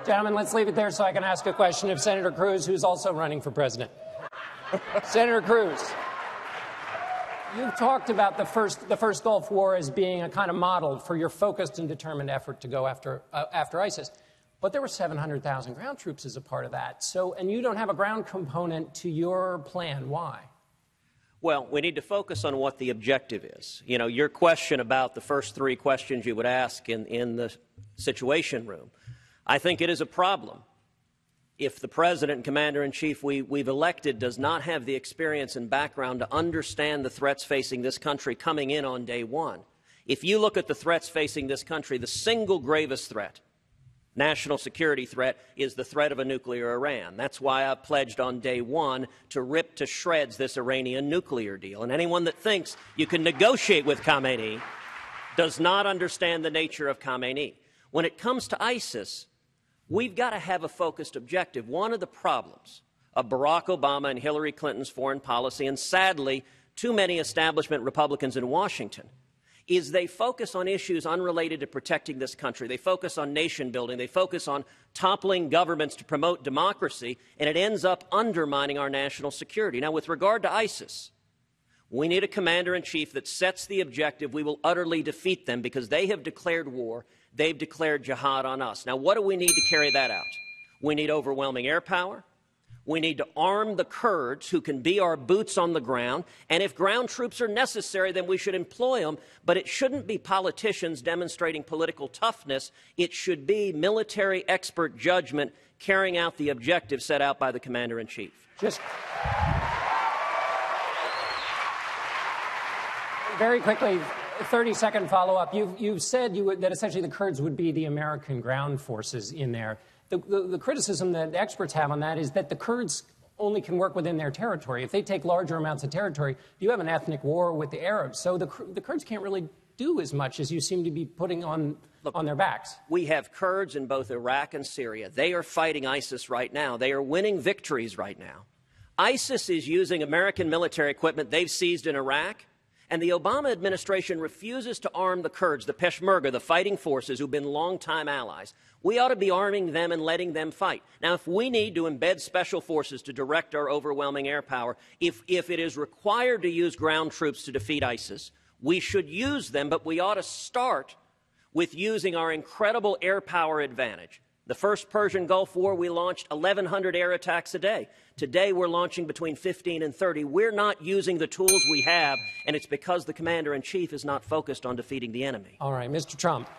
Gentlemen, let's leave it there so I can ask a question of Senator Cruz, who's also running for president. Senator Cruz, you've talked about the first Gulf War as being a kind of model for your focused and determined effort to go after ISIS. But there were 700,000 ground troops as a part of that. So, and you don't have a ground component to your plan. Why? Well, we need to focus on what the objective is. You know, your question about the first three questions you would ask in the Situation Room, I think it is a problem if the President and Commander-in-Chief we've elected does not have the experience and background to understand the threats facing this country coming in on day one. If you look at the threats facing this country, the single gravest threat, national security threat, is the threat of a nuclear Iran. That's why I pledged on day one to rip to shreds this Iranian nuclear deal. And anyone that thinks you can negotiate with Khamenei does not understand the nature of Khamenei. When it comes to ISIS, we've got to have a focused objective. One of the problems of Barack Obama and Hillary Clinton's foreign policy, and sadly, too many establishment Republicans in Washington, is they focus on issues unrelated to protecting this country. They focus on nation building. They focus on toppling governments to promote democracy, and it ends up undermining our national security. Now, with regard to ISIS, we need a commander-in-chief that sets the objective. We will utterly defeat them because they have declared war. They've declared jihad on us. Now, what do we need to carry that out? We need overwhelming air power. We need to arm the Kurds, who can be our boots on the ground. And if ground troops are necessary, then we should employ them. But it shouldn't be politicians demonstrating political toughness. It should be military expert judgment carrying out the objective set out by the Commander-in-Chief. Just very quickly, 30-second follow-up. You've said that essentially the Kurds would be the American ground forces in there. The criticism that experts have on that is that the Kurds only can work within their territory. If they take larger amounts of territory, you have an ethnic war with the Arabs. So the Kurds can't really do as much as you seem to be putting on their backs. We have Kurds in both Iraq and Syria. They are fighting ISIS right now. They are winning victories right now. ISIS is using American military equipment they've seized in Iraq. And the Obama administration refuses to arm the Kurds, the Peshmerga, the fighting forces who've been longtime allies. We ought to be arming them and letting them fight. Now, if we need to embed special forces to direct our overwhelming air power, if it is required to use ground troops to defeat ISIS, we should use them, but we ought to start with using our incredible air power advantage. The first Persian Gulf War, we launched 1,100 air attacks a day. Today, we're launching between 15 and 30. We're not using the tools we have, and it's because the Commander-in-Chief is not focused on defeating the enemy. All right, Mr. Trump.